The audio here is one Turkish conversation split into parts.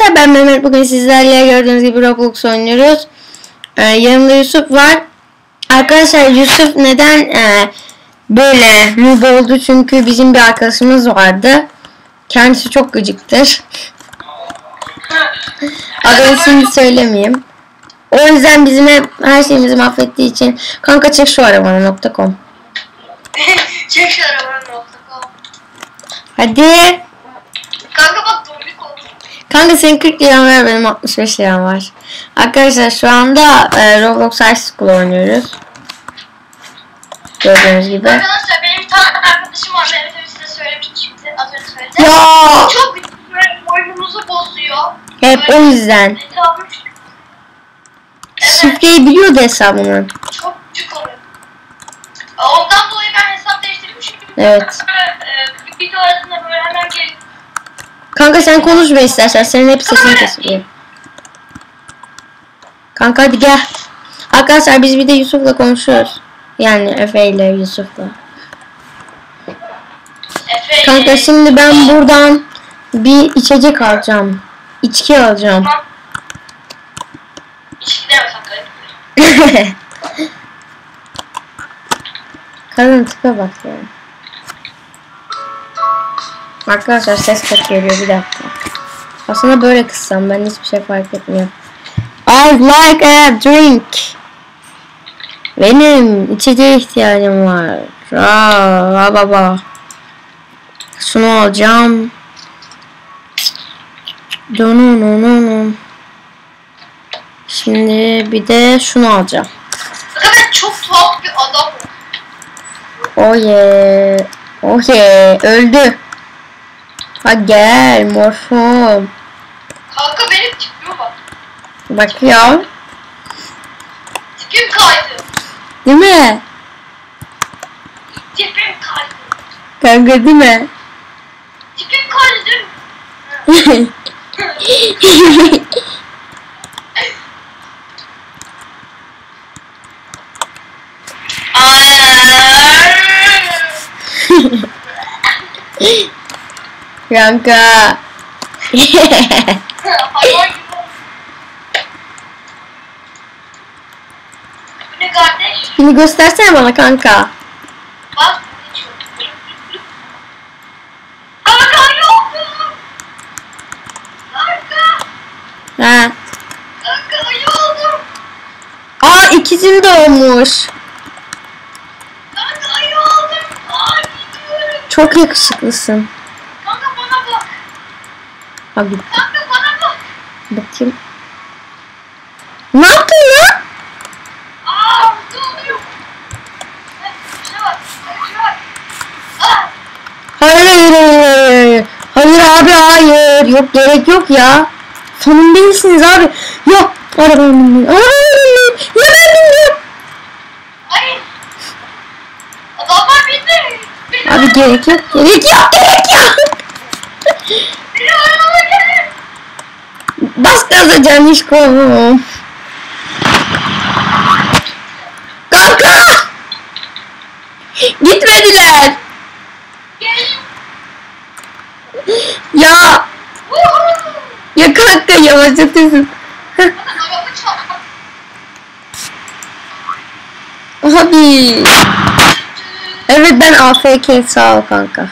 arkadaşlar, ben Mehmet. Bugün sizlerle gördüğünüz gibi Roblox oynuyoruz. Yanımda Yusuf var. Arkadaşlar, Yusuf neden böyle noob oldu? Çünkü bizim bir arkadaşımız vardı. Kendisi çok gıcıktır. Adını şimdi söylemeyeyim. O yüzden bizim her şeyimizi mahvettiği için. Kanka çek şu arabanı.com. Çek şu arabanı.com. Hadi. Kanka bak dominik oldu. Kanka senin 40 liran var, benim 65 liram var. Arkadaşlar şu anda Roblox High School oynuyoruz. Gördüğünüz gibi. Arkadaşlar benim bir tane arkadaşım var. Mehmet'e size söylemiştim şimdi. Az önce söyledi. Ya! Çok böyle oyunumuzu bozuyor. Hep Böyle o yüzden. hesabım Şifreyi biliyordu hesabını. çok küçük oluyor. Ondan dolayı ben hesap değiştirdim çünkü Evet. video arasında böyle hemen gelip Kanka sen konuşma istersen. Senin hep sesini kesiliyor. Kanka hadi gel. Arkadaşlar biz bir de Yusuf'la konuşuyoruz. Yani Efe ile Yusuf'la. Kanka şimdi ben buradan bir içecek alacağım. İçki alacağım. Tamam. Hiç gidemez kanka. Kadın tipe bak ya. Arkadaşlar ses çok geliyor, bir dakika. Aslında böyle kıssam ben hiçbir şey fark etmiyor. I'd like a drink. Benim içeceğe ihtiyacım var. Aa, baba. Şunu alacağım. Şimdi bir de şunu alacağım. Kanka ben çok tuhaf bir adamım. Oh yeah. Oh yeah. Öldü. Ha gel morfum. Kanka benim tipime bak. Bak ya. Tipim kaydı. Değil mi? Tipim kaydı. Kanka değil mi? Tipim kaydı değil mi? Kanka. Hayvan gibi oldu. Bu ne kardeş? Şimdi göstersene bana kanka. Bak. Kanka yok mu? Kanka. Ha. Kanka yok. Aa ikizim doğmuş. Kanka yok. Ay gidiyorum. Çok yakışıklısın. Kanka bana bak. Abi Kanka bana bak. bakayım. Ne yaptın lan? Aa ne oluyor? Şuna bak. Şuna bak. Aa. Hayır. Hayır abi hayır. Yok gerek yok ya. Sonun değilsiniz abi. Yok. Arabaya bindim. Ya ben bindim. Ay. Adamlar bindi. Beni Abi gerek yok. Gerek yok. Gerek yok. Beni arabama gelin. Bas gaza canişkom. Kanka. Gitmediler. Gelin. Ya. Woohoo. Ya kanka yavaşlatıyorsun. Araba çaldı. Abi. Evet ben AFK, sağ ol kanka.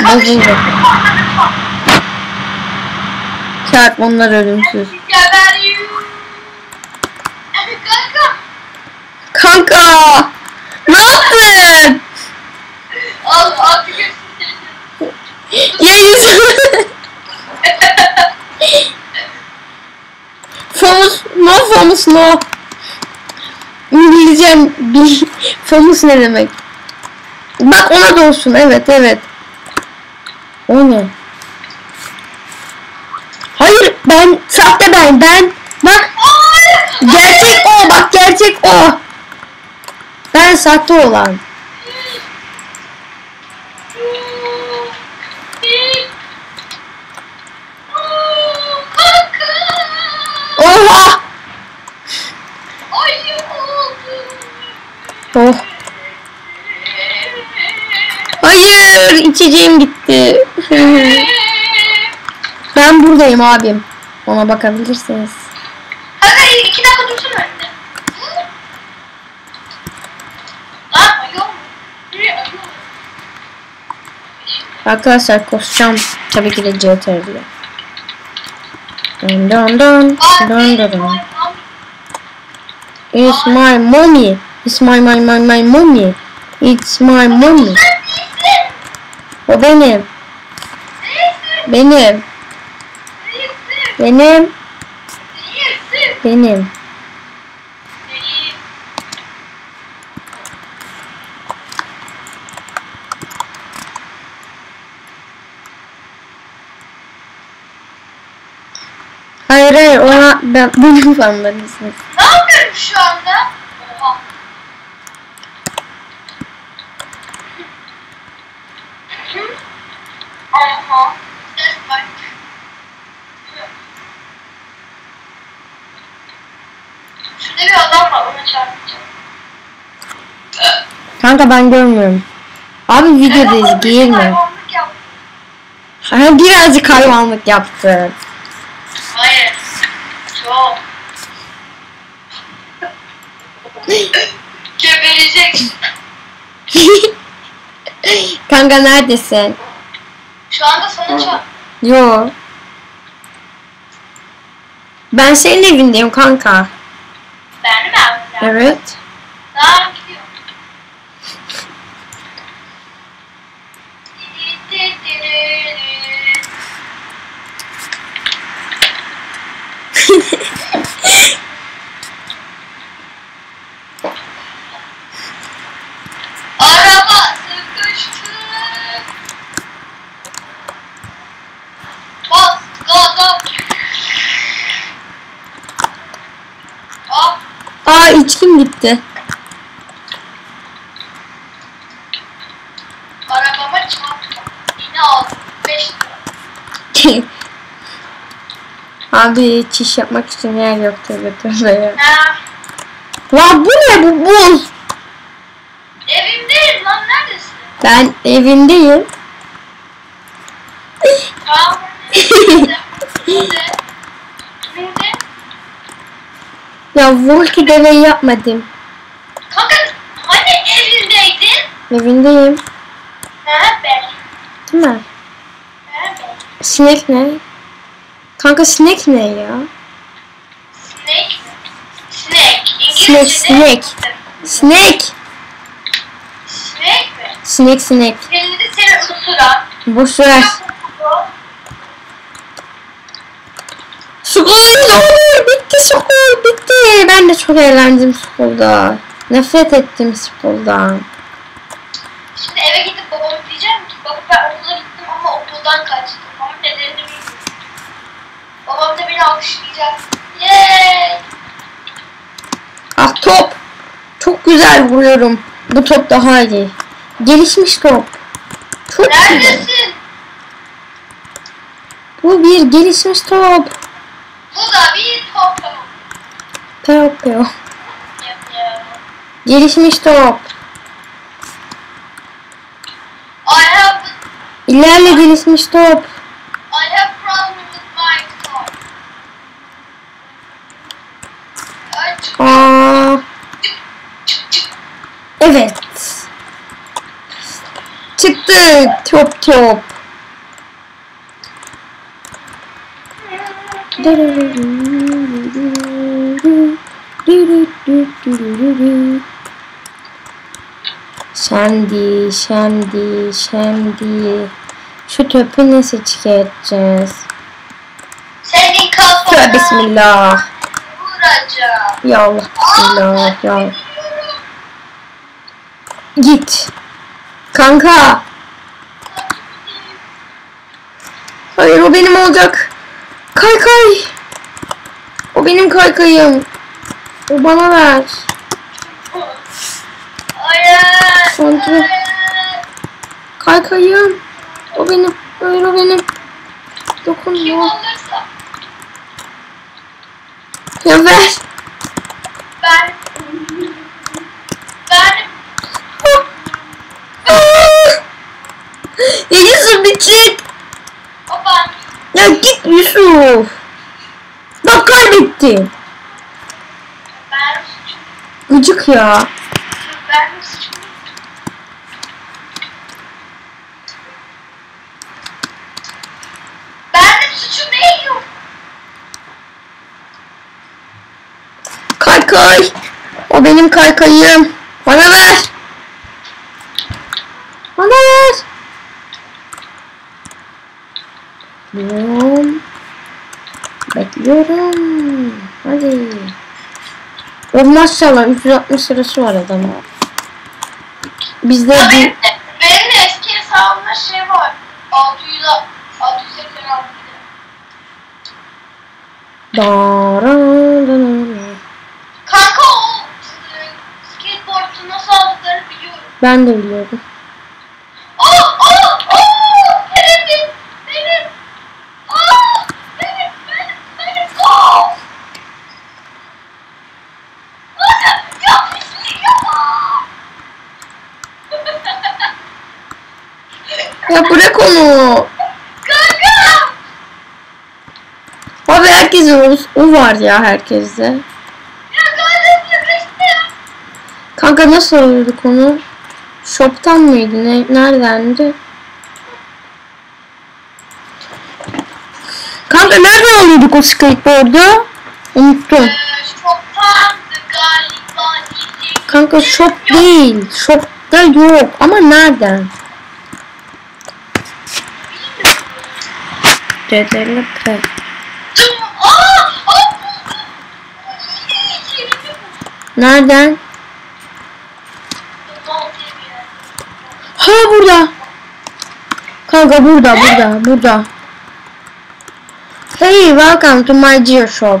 Bozuldu. Çarp onlar ölümsüz. Geberiyorum. Kanka. Kanka. Ne yaptın? Al artık hepsini. Ya yüzüm. Fomus no. İngilizcem bil. Fomus ne demek? Bak ona da olsun, evet. O ne? Hayır ben sahte ben bak gerçek o, bak gerçek o. Ben sahte olan. Oha. Ay oldu. Oh. Hayır, içeceğim gitti. Ben buradayım abim. Ona bakabilirsiniz. Kanka 2 dakika dursun önünde. Lan ayıyor mu? Nereye ayıyor? Arkadaşlar koşacağım. Tabii ki de CTR'de. Dun dun dun. Dun dun dun. It's my mommy. It's my mommy. It's my mommy. O benim. Benim. Benim. Benim. Hayır ona ben bunu anlamışsınız. Ne yapıyorum şu anda? Oha. Aha. Ses bak. Şurada bir adam var, ona çarpacağım. Kanka ben görmüyorum. Abi videodayız girme. Hayvanlık yaptım. Birazcık hayvanlık yaptı. Hayır. Çok. Gebereceksin. Kanka neredesin? Şu anda sana çarp. Yo. Ben senin evindeyim kanka. Ben mi yaptım? Evet. Tamam gidiyorum. Araba sıkıştı. Bas gaza. Aa içkim gitti. Arabama çarptı. Yine aldım. 5 lira. Abi çiş yapmak için yer yoktu götürmeye. Ha. Lan bu ne bu buz? Evimdeyim lan, neredesin? Ben evindeyim. Tamam. Nerede? Nerede? Ya Volki deveyi yapmadım. Kanka hani evindeydin? Evindeyim. Ha ben. Değil mi? Ha ben. Sinek ne? Kanka sinek ne ya? Snake mi? Snake. Sinek, İngilizce'de. sinek. Sinek. Snake mi? Sinek sinek. Elinde seni ısıran. Boş ver. Skol olur. Bitti skol bitti. Ben de çok eğlendim skolda. Nefret ettim skoldan. Şimdi eve gidip babama diyeceğim ki baba ben okula gittim ama okuldan kaçtım. Ama nedenini bilmiyorum. Babam da beni alkışlayacak. Yeeey. Ah top. Çok güzel vuruyorum. Bu top daha iyi. Gelişmiş top. Çok güzel. Neredesin? Bu bir gelişmiş top. Bu da bir top. Top yok. Yapıyorum. Gelişmiş top. I have İlerle gelişmiş top. problem with my car. Aç. Aa. Evet. Çıktı top top. Şimdi. Şu töpü nasıl çıkartacağız? Senin kafana Tövbe bismillah. vuracağım. Ya Allah bismillah ya. Git. Kanka. Hayır o benim olacak. Kaykay. O benim kaykayım. O bana ver. Hayır. Sanki. Hayır. Kaykayım. O benim. Hayır o benim. Kim Dokunma. olursa Ya ver. ben hadi çık. Hoppa. Ya git Yusuf. Bak kaybettin. Ben suçum. Gıcık ya. Ben suçum. Ben suçum değil yok. Kaykay. O benim kaykayım. Bana ver. Bana ver. Bekliyorum. Bekliyorum. Hadi. O maşallah 360 lirası var adamın. Bizde bir... Benim de eski hesabımda şey var. 686 Kanka o skateboard'u nasıl aldıklarını biliyorum. Ben de biliyorum. Benim. Benim. Ya bırak onu. Kanka. Abi herkese o var ya herkeste. Ya kardeşim. Kanka nasıl alıyorduk onu? Shop'tan mıydı? Neredendi? Kanka nereden alıyorduk o skateboard'u? Unuttum. Shop'tandı galiba. Kanka shop değil. Shop'ta yok. Ama nereden? CDLP. Nereden? Ha burada. Kanka burada. Hey, welcome to my gear shop.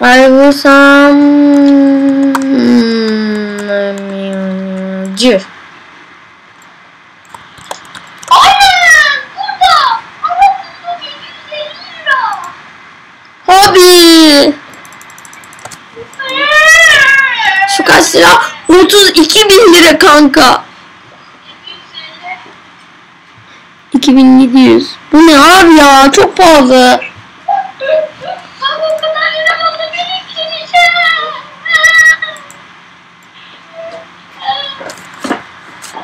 I will some gear. Aynen burada. Ama bu 750 lira. Hobi. Şu kaç lira? 32.000 lira kanka. 2700. Bu ne abi ya? Çok pahalı. Ama o kadar lira oldu biriktireceğim.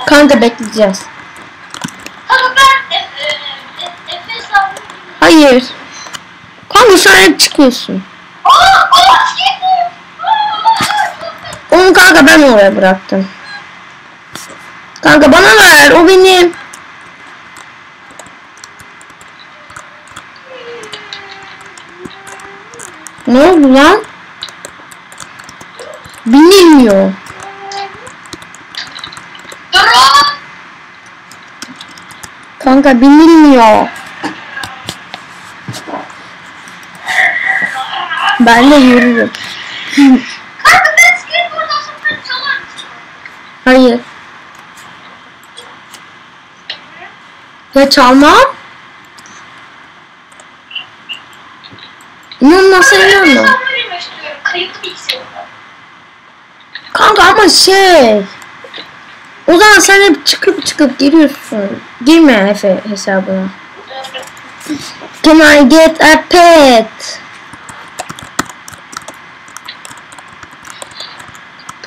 Kanka bekleyeceğiz. Ama ben Efe sandım. Hayır. Kanka sen hep çıkıyorsun. Skateboard. Onu kanka ben oraya bıraktım. Kanka bana ver. O benim. Ne oldu lan? Binilmiyor. Durun. Kanka binilmiyor. Ben de yürürüm. Kanka ben skateboard alsam ben çalar mısın? Hayır. Ya çalmam. İnanmazsan inanma. Ben vermek istiyorum. Kayıtlı bilgisayarımda. Kanka ama şey. O zaman sen hep çıkıp giriyorsun. Girme Efe hesabına. Can I get a pet?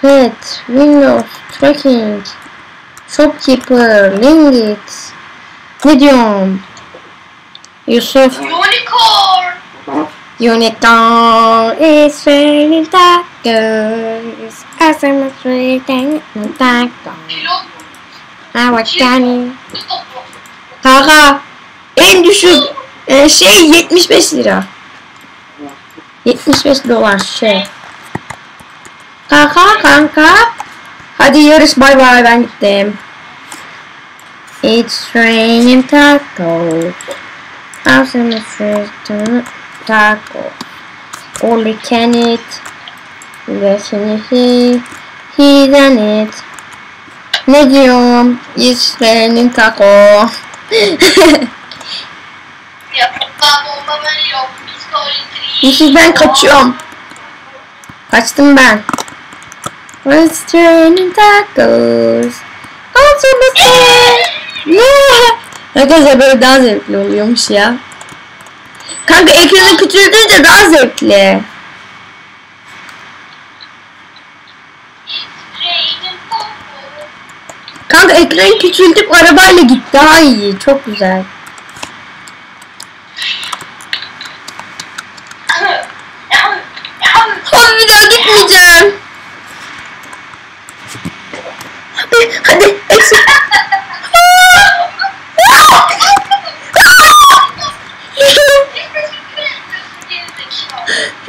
Pet, Windows, Tracking, Shopkeeper, Linkit. Ne diyorum? Yusuf. Unicorn. Unicorn is raining tacos. SMS raining tacos. Pilot. Avakani. Kanka en düşük şey 75 lira. 75 dolar şey. Kanka. Hadi yarış bay bay ben gittim. It's raining tacos. SMS raining tacos. Only can it. Listen he done it. Ne diyorum? It's raining taco. Ya bomba yok. Psikolojik. Yusuf ben kaçıyorum. Kaçtım ben. It's raining tacos. Ne? Arkadaşlar böyle daha zevkli oluyormuş ya. Kanka ekranı küçültünce daha zevkli. Kanka ekranı küçültüp arabayla git daha iyi. Çok güzel. Abi bir daha gitmeyeceğim. Hadi eksik.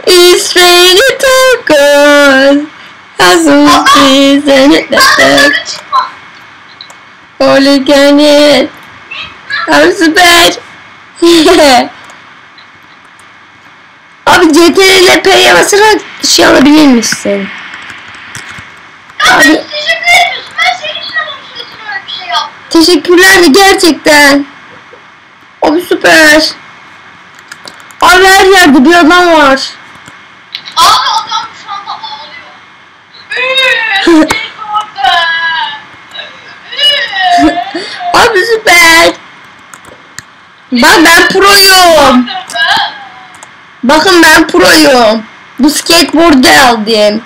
It's raining tacos. Hasım seni destek. Oley gönül. Abi süper. Abi CTRL ile P'ye basarak şey alabilir misin? Abi teşekkür ediyorsun. Ben senin için adamın öyle bir şey yaptım. Teşekkürler de gerçekten. Abi süper. Abi her yerde bir adam var. Abi adam şu anda ağlıyor. Abi süper. Bak ben proyum. Bakın ben proyum. Bu skateboard'u aldım.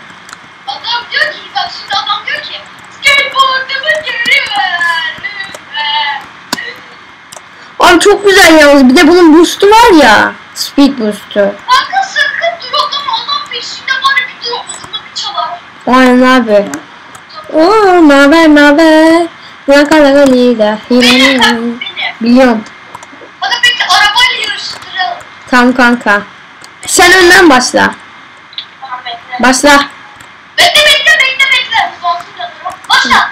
Adam diyor ki bak şimdi adam diyor ki skateboard'umu geri ver lütfen. Abi çok güzel yalnız. Bir de bunun boost'u var ya. Speed boost'u. Kanka sakın dur adam peşinde bana bir dur uzunu bir çalar. Aynen abi. Oo naber. Ne kadar iyiydi. Benim. Biliyorum. Hadi bekle arabayla yarıştıralım. Tamam kanka. Sen önden başla. Tamam bekle. Başla. Bekle. Uzansın canım. Başla.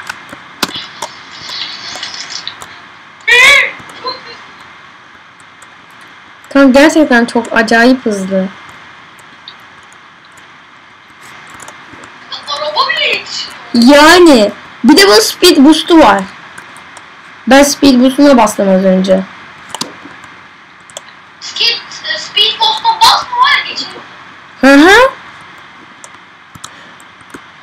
Çok hızlı. Kanka gerçekten çok acayip hızlı. Araba bile yetişiyor. Yani. Bir de bunun speed boost'u var. Ben speed boost'una bastım az önce. Speed postuna basma var ya geçelim. Hı.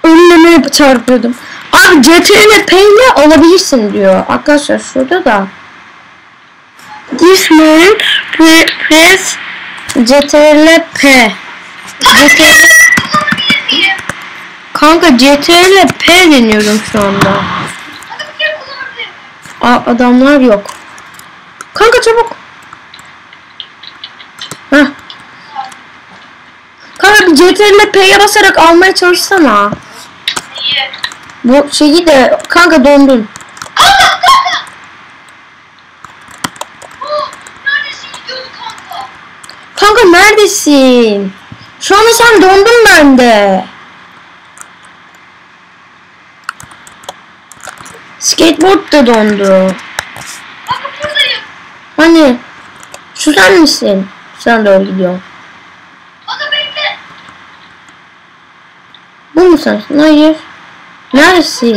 Önüme çarpıyordum. Abi CTRL P ile alabilirsin diyor. Arkadaşlar şurada da. This mode press CTRL P. CTRL Kullanabilir miyim? Kanka CTRL P deniyorum şu anda. Hadi bir kere kullanabilir miyim? Adamlar yok. Kanka çabuk. Heh. Kanka bir CTRL P'ye basarak almaya çalışsana. İyi. Bu şeyi de kanka dondun. Kanka! Oh, neredesin gidiyordu kanka? Kanka neredesin? Şu anda sen dondun bende. Skateboard da dondu. Kanka buradayım. Hani şu sen misin? Sen doğru gidiyorsun. Kanka bekle. Bu mu sensin? Hayır. Neredesin?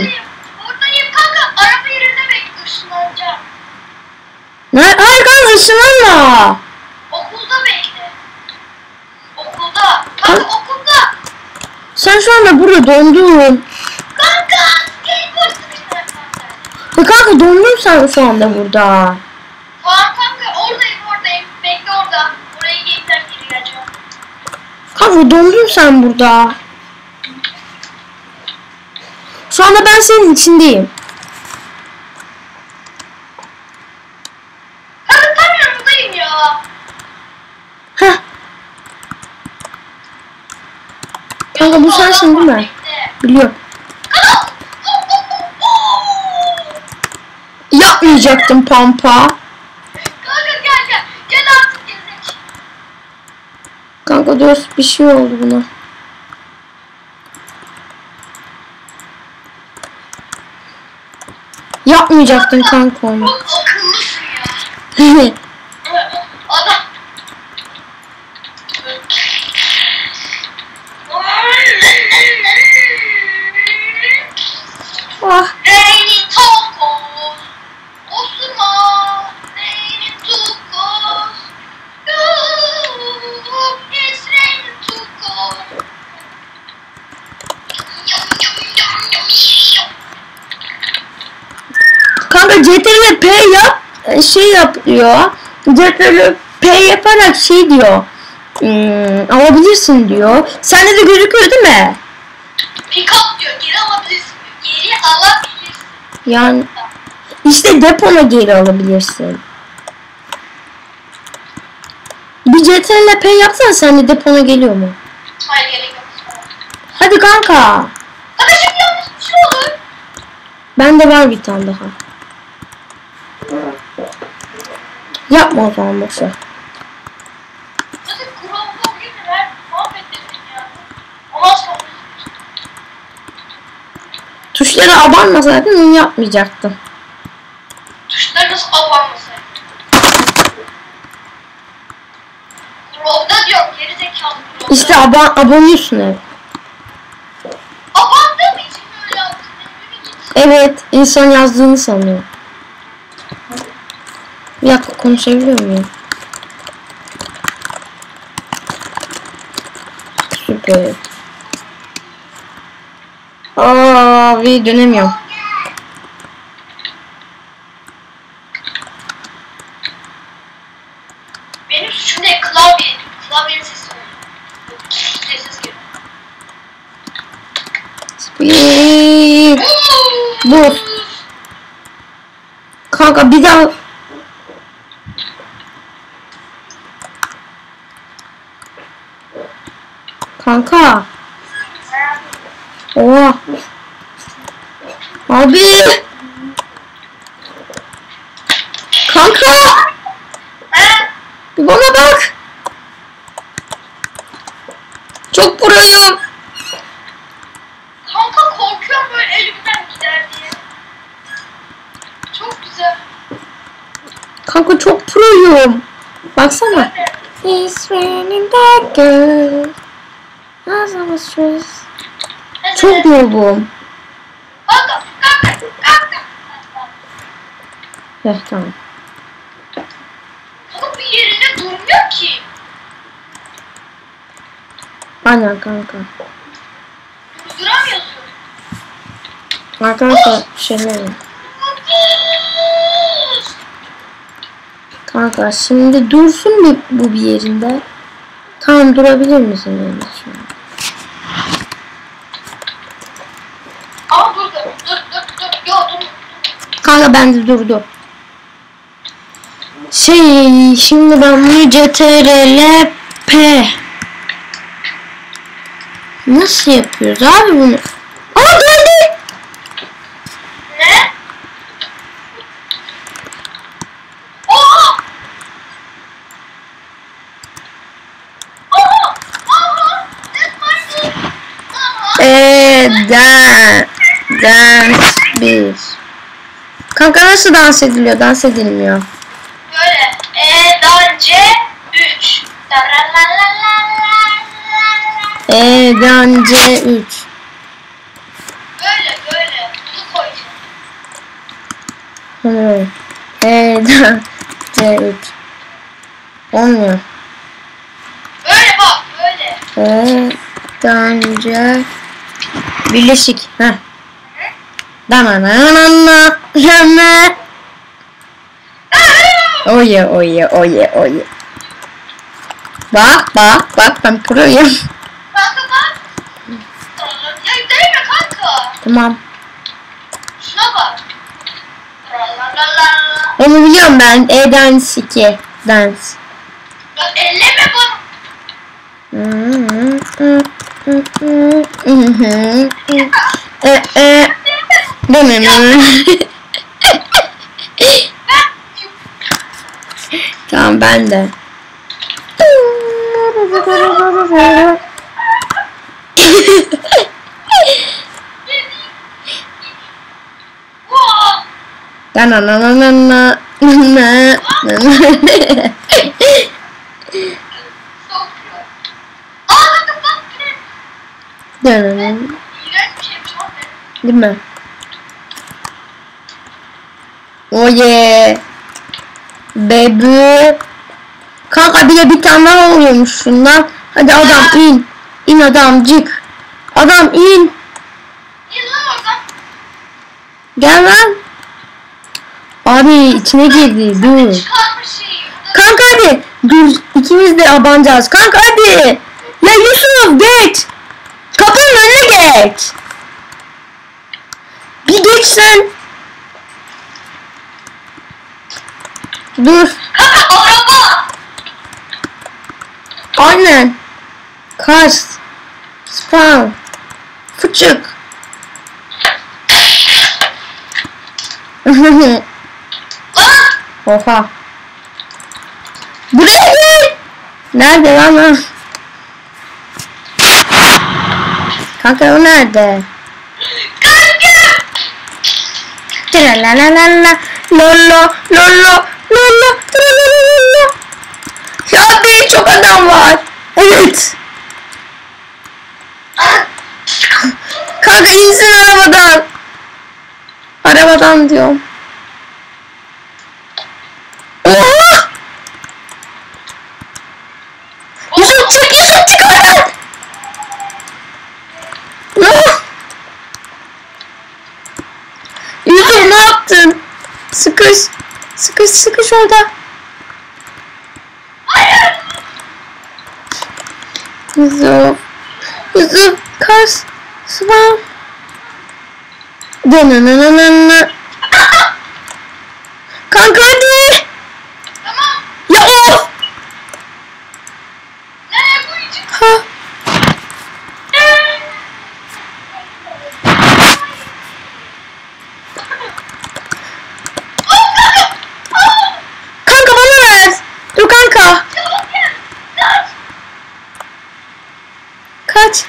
Buradayım kanka. Araba yerine bekle ışınlanacağım. Hayır kanka ışınlanma. Okulda bekle. Okulda. Kanka okulda. Sen şu anda burada dondun. Kanka. Skateboard sıkıştı. Kanka dondun sen şu anda burada. Tamam kanka oradayım. Bekle orada. Oraya gelirken geri geleceğim. Kanka dondun sen burada. Şu anda ben senin içindeyim. Kanka tam yanındayım ya. Heh. Kanka bu sensin değil mi? Bekle. Biliyorum. Kanka. Yapmayacaktım pampa. Kanka gel. Gel artık gezek. Kanka dur bir şey oldu buna. Yapmayacaktın kanka onu. Çok akıllısın ya. Adam. Ah. Raining tacos. Osman. Raining tacos. It's raining tacos. Kanka CTRL P yap. şey yapıyor. CTRL P yaparak şey diyor. Alabilirsin diyor. Sende de gözüküyor değil mi? Pick up diyor. Geri alabilirsin diyor. Geri alabilirsin. Yani işte depona geri alabilirsin. Bir CTRL P yapsan sen de depona geliyor mu? Hayır gerek yok. Hadi kanka. Kardeşim yanlış bir şey olur. Bende var bir tane daha. Yapma o zaman boşver. Nasıl Chrome'da değil mi? Ben mahvettim ya. Ama sonra Tuşları abanmasaydın onu yapmayacaktım. tuşları nasıl abanmasaydı? Chrome'da diyorum geri zekalı Chrome'da. İşte abanıyorsun hep. Abandığım için öyle yaptım. Yürü git. Evet, insan yazdığını sanıyor. Bir dakika konuşabiliyor muyum? Süper. Bir dönemiyorum. Benim suçum ne? Klavyenin sesi oluyor. Diye ses geliyor. Speed. Dur. Kanka bir daha. Kanka. Oha. Abi. Kanka. Bir bana bak. Çok proyum. Kanka korkuyorum böyle elimden gider diye. Çok güzel. Kanka çok proyum. Baksana. Ben de. It's raining that girl. As I was stressed. Hadi Çok de. yoruldum. Kanka. Tamam. Kanka bir yerinde durmuyor ki. Aynen kanka. Durduramıyorsun. Arkadaşlar şeyler. Kanka şimdi dursun bu bir yerinde. Tamam durabilir misin yani şu an? Ama dur. Yo dur. Kanka bende durdu. Şimdi ben bunu CTRL P. Nasıl yapıyoruz abi bunu? Geldi. Ne? Oha! Dans 1. Kanka nasıl dans ediliyor? Dans edilmiyor. Böyle. Dance 3. Dance 3. Böyle. Bunu koyacağım. Dance 3. Olmuyor. Böyle bak. Böyle. Dance birleşik. Heh. Dananana. Oye. Bak ben proyum. Kanka bak. Ya değme kanka. Tamam. Şuna bak. Onu biliyorum ben. Dance 2. Dance. Ya elleme bana. Tamam ben de. Değil mi? Oye. Baby. Kanka bir de bir tane daha oluyormuş şundan. Hadi adam in. İn adamcık. Adam in. İn lan oradan. Gel lan. Abi içine girdi. Dur. Çıkarmış şeyi. Kanka hadi. Dur. İkimiz de abanacağız. Kanka hadi. Ya Yusuf geç. Kapının önüne geç. Bir geç sen. Dur. Kanka araba. Aynen. Kars. Spawn. Fıçık. Lan. Oha. Buraya gel. Nerede lan o? Kanka o nerede? Kanka. Tralalalala. Lolo. Lolo. Lolo. Tralalalala. Ya değil çok adam var. Evet. Kanka insin arabadan. Arabadan diyorum. Oha! Yusuf çık Yusuf çık oradan. No. Yusuf ne yaptın? Sıkış. Sıkış sıkış orada. Hayır. Yusuf. Yusuf kas. Sıvam. Dönönönönönö. Kanka hadi. Tamam. Ya of. Nereye koyacağım? Ha. Kanka bana ver. Dur kanka. Çabuk gel. Kaç. Kaç.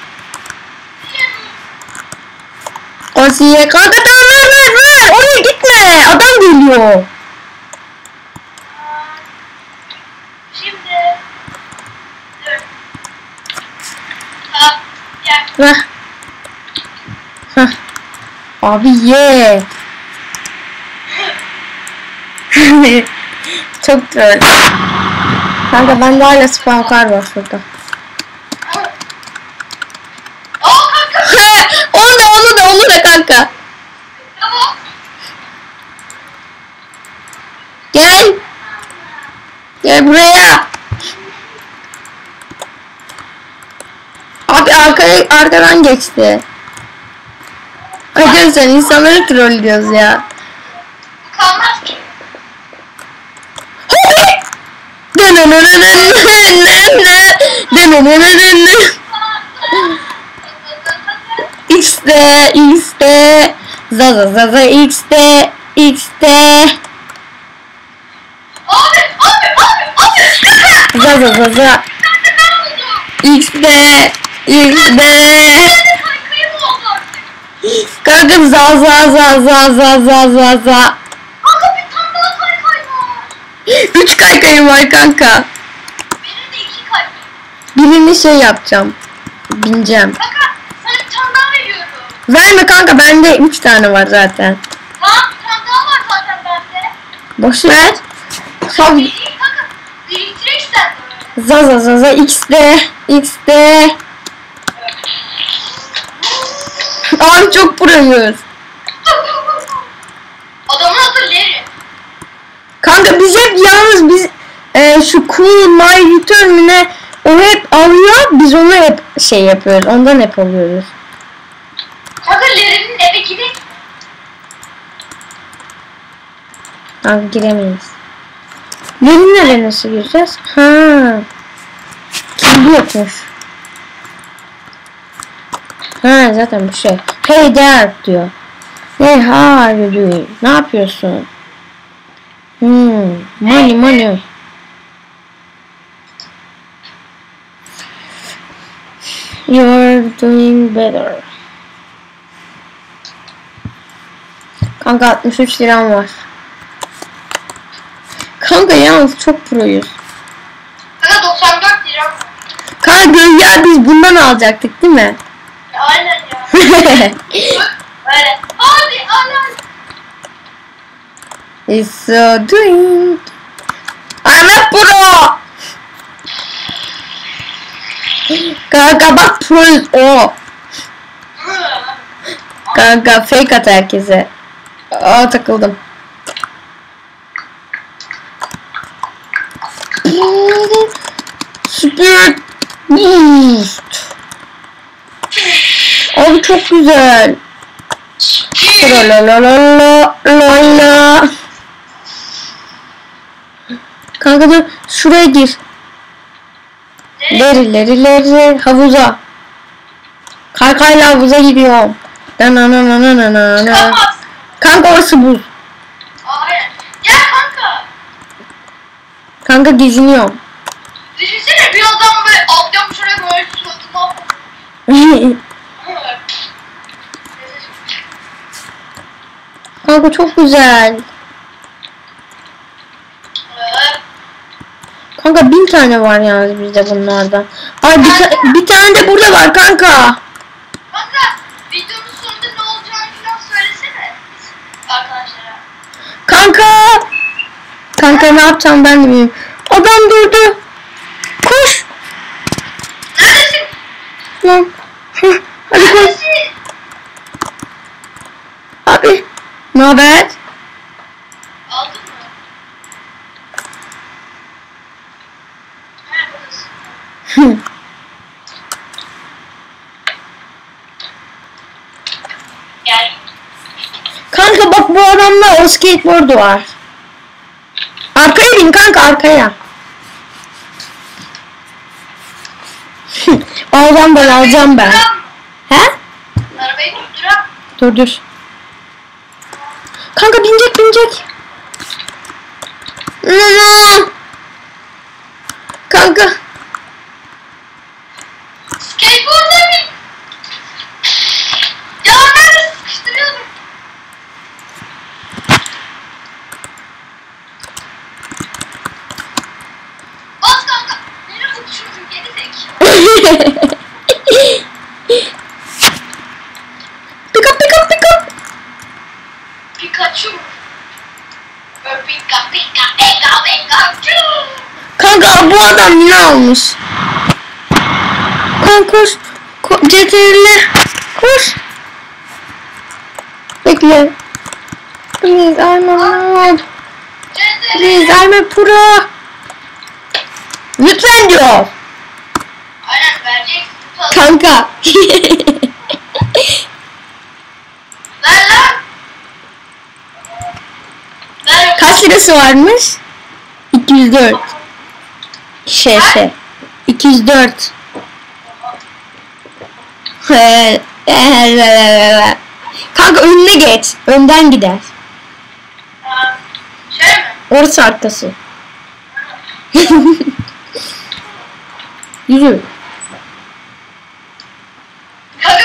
Asiye kanka tamam ver. Oraya gitme. Adam geliyor. Şimdi. Dur. Tamam. Gel. Ver. Hah. Abi ye. Çok troll. Kanka bende hala spawn car var şurada. Kanka. onu da kanka. Tamam. Gel. Gel buraya. Abi arkadan geçti. Arkadaşlar insanları trollüyoruz ya. Kalmaz ki. X'de Zaza X'de Abi. Zaza X'de Kaykayım oldu artık. kanka za Kanka bir tane daha kaykay var. 3 kaykayım var kanka. Benim de 2 kaykay. Birini şey yapacağım. Bineceğim. Kanka sana bir tane daha veriyorum. Verme kanka bende 3 tane var zaten. Tamam bir tane daha var zaten bende. Boş ver. Tamam. Vereyim kanka. Biriktirirsen böyle. Zaza X'de. Abi çok proyuz. Adamın adı Larry. Kanka biz hep yalnız şu Cool My Return mi ne o hep alıyor biz onu hep şey yapıyoruz ondan hep alıyoruz. Kanka Larry'nin eve gidip Kanka giremeyiz. Nereye nasıl gireceğiz? Ha. Kilidi yokmuş. Ha zaten bu şey. Hey there diyor. Hey how are you doing? Ne yapıyorsun? Money. You're doing better. Kanka 63 liram var. Kanka yalnız çok proyuz. kanka 94 lira var. Kanka ya biz bundan alacaktık değil mi? Aynen ya. Böyle. Hadi aynen. It's so doing. I'm a pro. Kanka bak proyuz o. Kanka fake at herkese. Aa takıldım. Spirit Boost. Abi çok güzel. La. Kanka dur şuraya gir. Leri havuza. Kaykayla havuza gidiyorum. Çıkamaz. Kanka orası buz. Hayır. Gel kanka. Kanka geziniyorum. Düşünsene bir adam böyle atlamış şuraya böyle suratına. Kanka çok güzel. Kanka 1000 tane var yalnız bizde bunlardan. Ay bir tane de burada var kanka. Kanka videonun sonunda ne olacağını falan söylesene arkadaşlara. Kanka ne yapacağım ben de bilmiyorum. Adam durdu. Koş. Neredesin? Lan. Hadi koş. Neredesin? Abi. Ne haber? Aldın mı? Ha buradasın. Gel. Kanka bak bu adamda o skateboardu var. Arkaya bin kanka arkaya. Alacağım ben. He? Arabayı durduram. Dur. Kanka binecek. Kanka. Skateboard'a bin. Ya nerede sıkıştırıyordum. Bas kanka. Beni uçurdun geri zekalı. Pick up. Pikachu. Pikachu. Kanka bu adam ne almış? Kanka koş. CTRL. Koş. Bekle. Please Arman. Please Arman Pro. Lütfen diyor. Aynen vereceksin. Kanka. Ver lan. Ver. Kaç lirası varmış? 204. 204. Kanka önüne geç. Önden gider. Şey mi? Orası arkası. Yürü. Kanka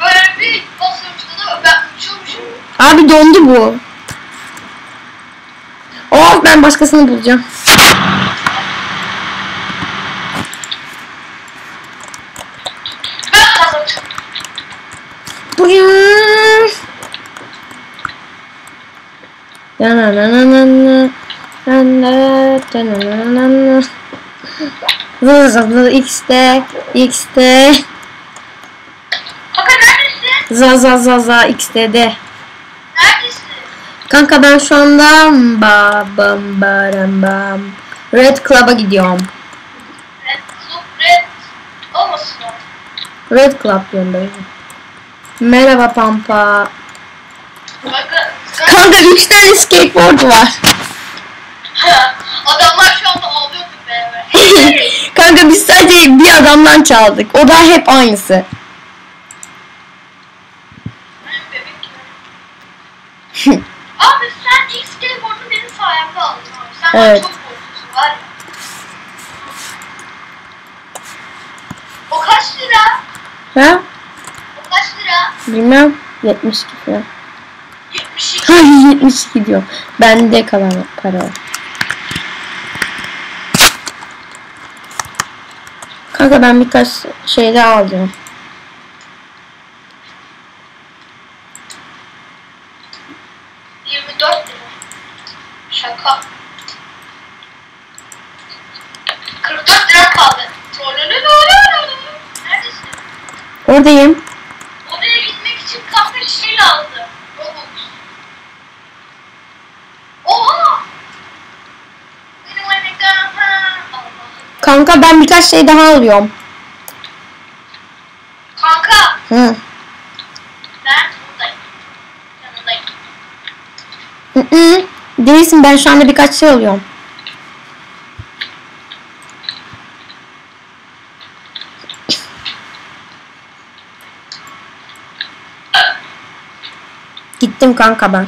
böyle bir basıyormuştu da ben uçuyormuşum. Abi dondu bu. Oh ben başkasını bulacağım. Ben kazandım. Bugün. X'de. Kanka neredesin? Za X'de. Neredesin? Kanka ben şu anda bam. Red Club'a gidiyorum. Red olmasın o. Red Club diyorum. Merhaba Pampa. Kanka 3 tane skateboard var. Adamlar şu anda ağlıyordu beraber. Kanka biz sadece bir adamdan çaldık. O da hep aynısı. Benim bebek gibi. Abi sen ilk skateboard'u benim sayemde aldın abi. Sen Evet. çok korkuyorsun var ya. O kaç lira? Ha? O kaç lira? Bilmem. 72 falan. 72. Hayır 72 diyor. Bende kalan para var. Kanka ben birkaç şeyde aldım. $24. Şaka. 44 lira kaldı. Neredesin? Oradayım. Oraya gitmek için kahve şey lazım. Robux. Oha! Benim annemden Kanka ben birkaç şey daha alıyorum. Kanka. Hı. Ben buradayım. Yanındayım. Değilsin, ben şu anda birkaç şey alıyorum. Gittim kanka ben.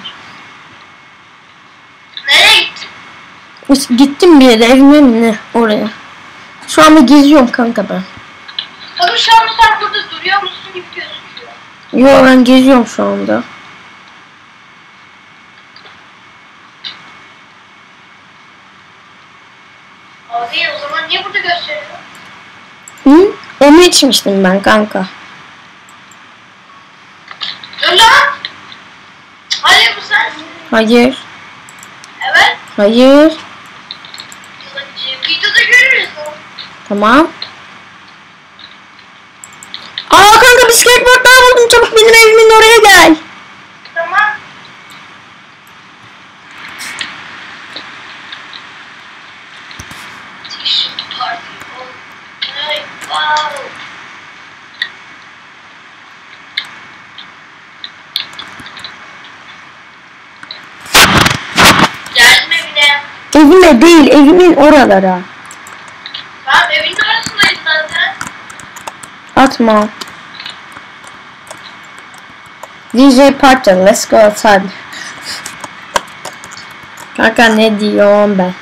Nereye gittin? Gittim bir yere, evime mi ne, oraya. Şu anda geziyorum kanka ben. Kanka şu anda sen burada duruyor musun gibi gözüküyor. Yo, ben geziyorum şu anda. Abi o zaman niye burada gösteriyor? Hı? Onu içmiştim ben kanka. Dur lan. Hayır bu sensin. Hayır. Evet. Hayır. Videoda görürüz o. Tamam. Aa kanka, bisiklet botlar buldum. Çabuk benim evimin oraya gel. Tamam. T-shirt party. Hey, wow. Geldim evine. Evime değil, evimin oralara. Tamam evin arasındayız zaten. Atma. DJ party, let's go outside. Kanka ne diyorum ben?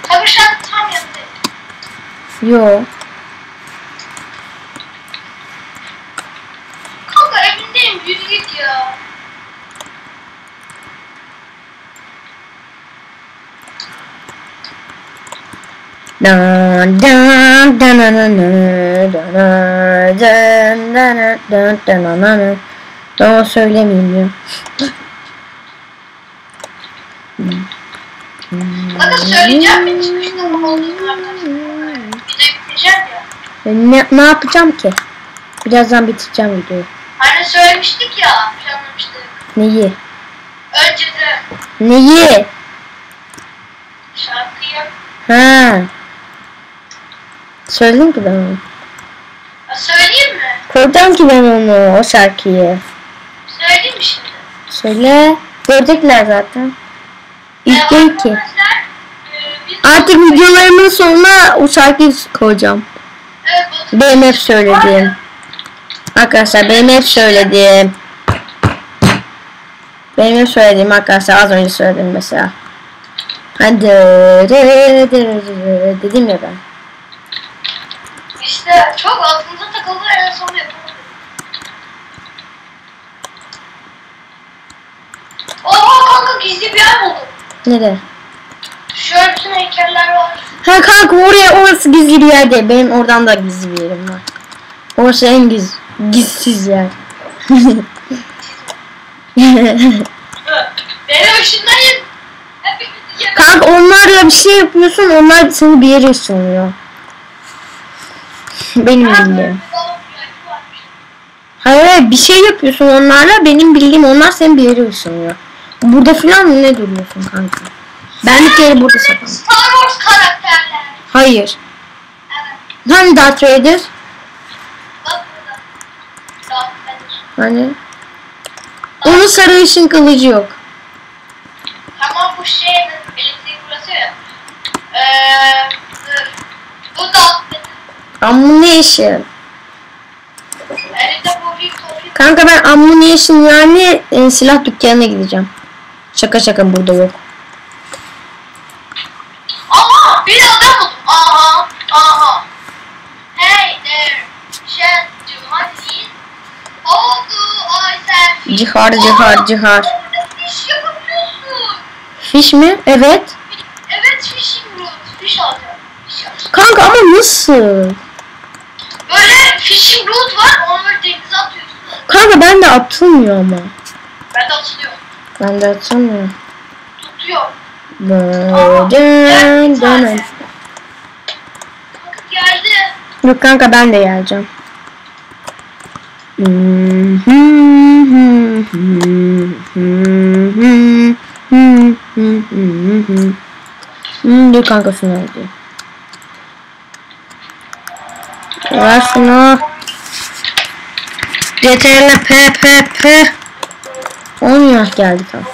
Tabii şu an tam yanındayım. Yo. Kanka evindeyim yürü git ya. Dan dan dan dan dan dan dan dan dan dan. Daha söylemeyeyim ya. Kanka söyleyeceğim mi çıkışta mı olduğunu arkadaşlar? Videoyu bitireceğim ya. Ne yapacağım ki? Birazdan bitireceğim videoyu. Hani söylemiştik ya, planlamıştık. Neyi? Önceden Neyi? şarkıyı. Ha. Söyledim ki ben onu. Ya söyleyeyim mi? Koydum ki ben onu, o şarkıyı. Söyleyeyim mi şimdi? Söyle. Görecekler zaten. İlk değil ki. Arkadaşlar, biz Artık videolarımın sonuna o şarkıyı koyacağım. evet, Benim hep söylediğim. Arkadaşlar benim hep söylediğim. Benim hep söylediğim arkadaşlar, az önce söyledim mesela. Hadi dedim ya ben. İşte çok aklımıza takıldı, en sonunda yapamadım. Oha kanka gizli bir yer buldum. Nereye? Şöyle bütün heykeller var. Ha kanka, orası gizli bir yer değil. Benim oradan da gizli bir yerim var. Orası en gizsiz yer. Benim ışındayım. Hepimizi yemek. Kanka onlarla bir şey yapıyorsun, onlar seni bir yere ışınlıyor. Benim bildiğim. Hayır, bir şey yapıyorsun onlarla, benim bildiğim onlar seni bir yere ışınlıyor. Burada filan ne duruyorsun kanka? Ben bir kere burada saklandım. Star Wars karakterler. Hayır. Evet. Hani Darth Vader? Bak burada. Darth Vader. Hani? Onun sarı ışın kılıcı yok. Tamam bu şey elektriği burası ya. Dur. Bu Darth Vader. Ammunition. Elinde bu bir topi. Kanka ben ammunition yani silah dükkanına gideceğim. Şaka burada yok. Aha bir adam buldum. Aha. Hey there. Shall do honey. How do I sell? Cihar. Orada fiş yapabiliyorsun. Fiş mi? Evet. Evet fishing rod. Fiş alacağım. Fiş alacağım. Kanka ama nasıl? Böyle fishing rod var. Onu böyle denize atıyorsun. Kanka ben de atılmıyor ama. Ben de atılıyorum. Ben de atılmıyor. Tutuyor. Dön. Bakın geldi. Yok kanka, ben de geleceğim. İndir kanka şunu hadi. Ver şunu. CTRL P. Olmuyor geldi tamam.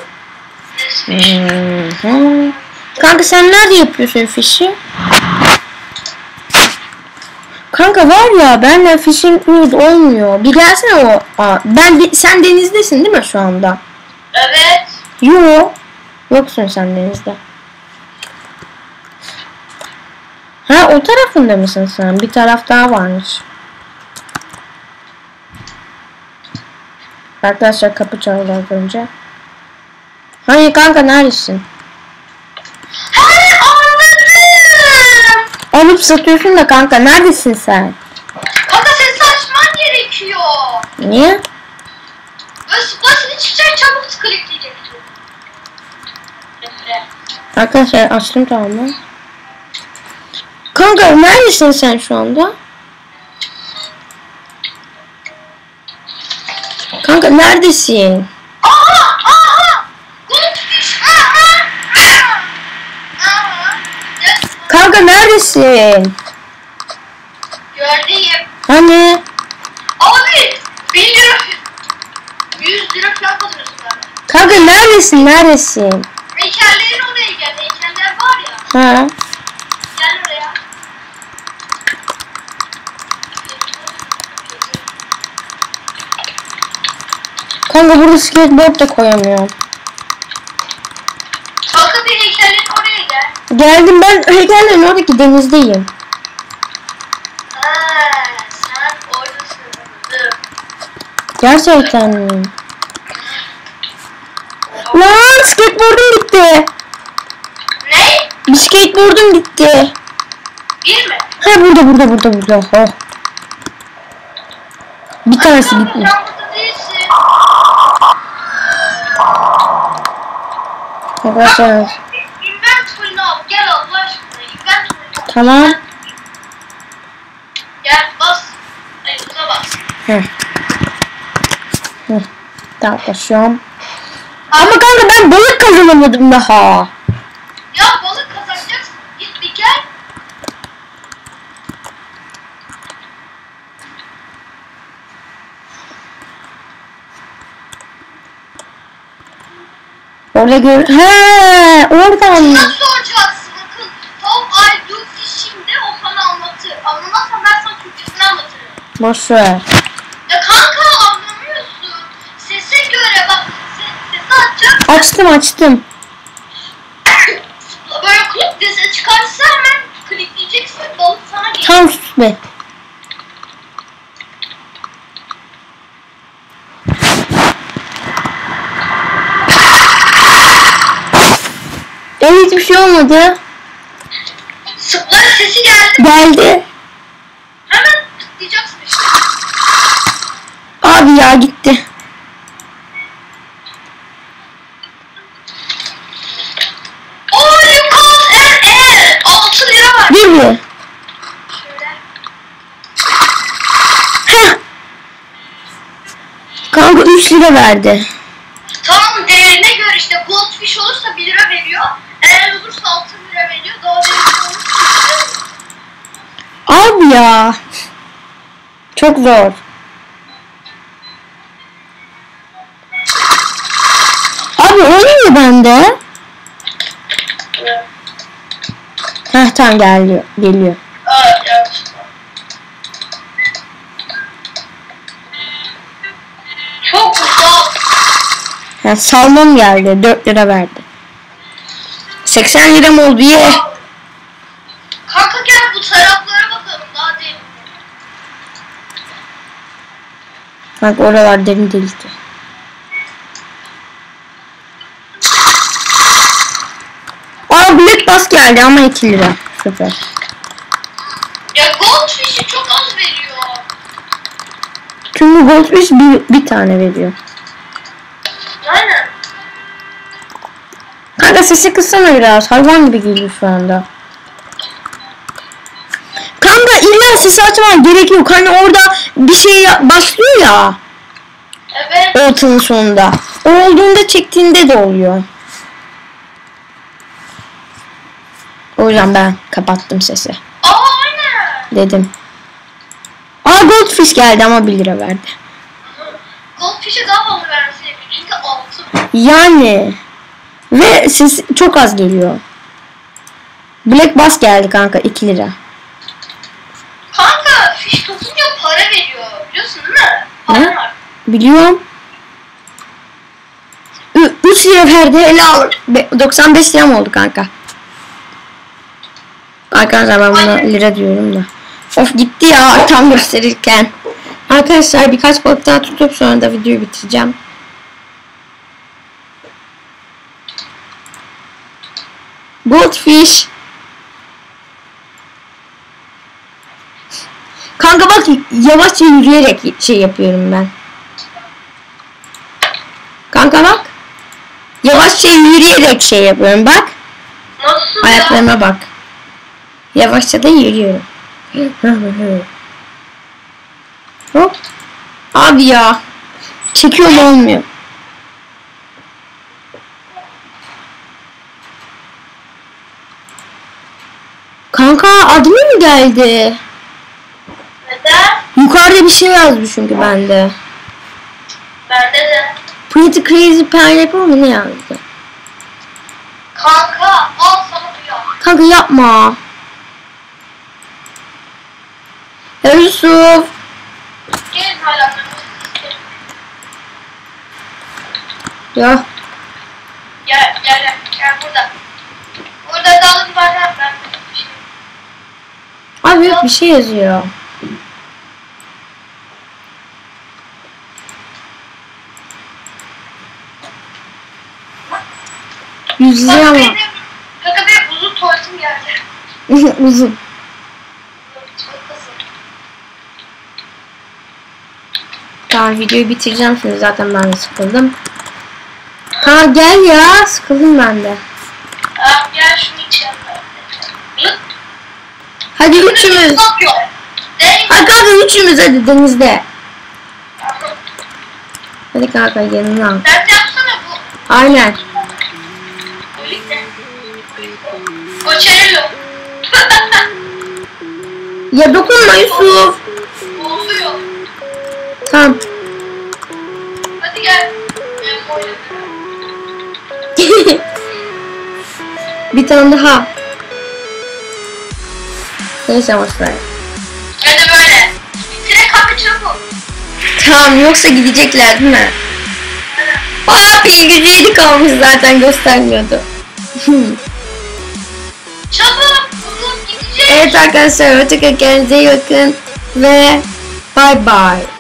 Kanka sen nerede yapıyorsun fişi? Kanka var ya benle fishing rood olmuyor. Bir gelsene o. Sen denizdesin değil mi şu anda? Evet. Yo. Yoksun sen denizde. Ha o tarafında mısın sen? Bir taraf daha varmış. Arkadaşlar kapı çaldı az önce. Hani kanka neredesin? Hayır anladım. Alıp satıyorsun da kanka neredesin sen? Kanka sesi açman gerekiyor. Niye? Basın çıkacak çabuk tıklıklayacaksın. Arkadaşlar açtım tamam mı? Kanka neredesin sen şu anda? Kanka neredesin? Aha! Goldfish! Aha! Kanka neredesin? Gördüğüm. Hani? Abi 1 lira 100 lira falan kalıyorsun abi. Kanka neredesin? Heykellerin oraya gel. Heykeller var ya. Ha? Gel oraya. Kanka burada skateboard da koyamıyorum. Kanka bir heykellerin oraya gel. Geldim ben heykellerin oradaki denizdeyim. Sen oradasın. Gerçekten mi? Lan skateboardum gitti. Ne? Bir skateboardum gitti. Bir mi? Ha burada. Oh. Bir tanesi Kanka gitmiş. sen burada değilsin. Arkadaşlar. Inventory'ni al. Gel Allah aşkına. Inventory'ni al. Tamam. Gel bas. Ay buna bas. Tamam koşuyorum. Ama kanka ben balık kazanamadım daha. Ya balık kazanacaksın. Git bir gel. Orada oradan. Nasıl soracaksın akıl? How I do fishing'de o sana anlatır. Anlamazsan ben sana Türkçesini anlatırım. Boşver. Ya kanka anlamıyorsun. Sese göre bak. Sesi açacaksın. Açtım. Böyle klik dese çıkarsa hemen klikleyeceksin. Balık sana gelir. Tam sus be. Hiçbir şey olmadı. Sıkların sesi geldi. Geldi. Hemen tıklayacaksın işte. Abi ya gitti. Oh you called an air. 6 lira var. Değil mi? Şöyle. Heh. Kanka 3 lira verdi. Tamam değerine göre işte goldfish olursa 1 lira veriyor. Eğer olursa 6 lira veriyor. Daha değerli olursa 1 lira veriyor. Abi ya. Çok zor. Abi olmuyor bende. Heh tamam geliyor. Evet yanlışlıkla. Çok uzak. Ha, salmon geldi 4 lira verdi. 80 liram oldu ye. Kanka gel bu taraflara bakalım daha değil. Bak oralar derin delikti. Aa Black Bass geldi ama 2 lira. Süper. Ya goldfish'i çok az veriyor. Çünkü Goldfish bir tane veriyor. Aynen. Kanka sesi kıssana biraz. Hayvan gibi geliyor şu anda. Kanka illa sesi açman gerek yok. Hani orada bir şey başlıyor ya. Evet. Ortanın sonunda. O olduğunda çektiğinde de oluyor. O yüzden ben kapattım sesi. Aynen. Dedim. Goldfish geldi ama 1 lira verdi. Goldfish'e daha fazla vermesi gerekiyor. Çünkü 6. Yani. Ve ses çok az geliyor. Black Bass geldi kanka 2 lira. Kanka fiş tutunca para veriyor. Biliyorsun değil mi? Para Ne? var. Biliyorum. 3 lira verdi hele al. 95 lira mı oldu kanka? Arkadaşlar ben buna lira diyorum da. Of gitti ya tam gösterirken. Arkadaşlar birkaç balık daha tutup sonra da videoyu bitireceğim. Goldfish. Kanka bak yavaşça yürüyerek şey yapıyorum ben. Kanka bak. Yavaşça yürüyerek şey yapıyorum bak. Nasıl Ayaklarıma bak. Yavaşça da yürüyorum. Hop. Abi ya. Çekiyorum olmuyor. Kanka adı mı geldi? Neden? Yukarıda bir şey yazmış çünkü bende. Bende de. Pretty Crazy Pineapple mı ne yazdı? Kanka al sana bu ya. Kanka yapma. Ya Yusuf. Gelin hala. Ya. Gel burada. Burada dalın var ben bir şey. Abi yok bir şey yazıyor. Yüz lira ama. Kanka benim uzun tuvaletim geldi. Uzun. Tamam videoyu bitireceğim şimdi zaten ben de sıkıldım. Ha gel ya sıkıldım ben de. Tamam gel şunu içelim. Hadi üçümüz. Hadi kanka üçümüz hadi denizde. Hadi kanka yanına al. Sen de yapsana bu. Aynen. Birlikte. Koçerilo. Ya dokunma Yusuf. Oluyor. Tamam. Hadi gel. Bir tane daha. Neyse boşver. Ya da böyle. Direkt kapı çabuk. Tamam yoksa gidecekler değil mi? Pil gücüydü kalmış zaten göstermiyordu. Çabuk. Bugün gideceğiz. Evet arkadaşlar hoşçakalın kendinize iyi bakın ve bye bye.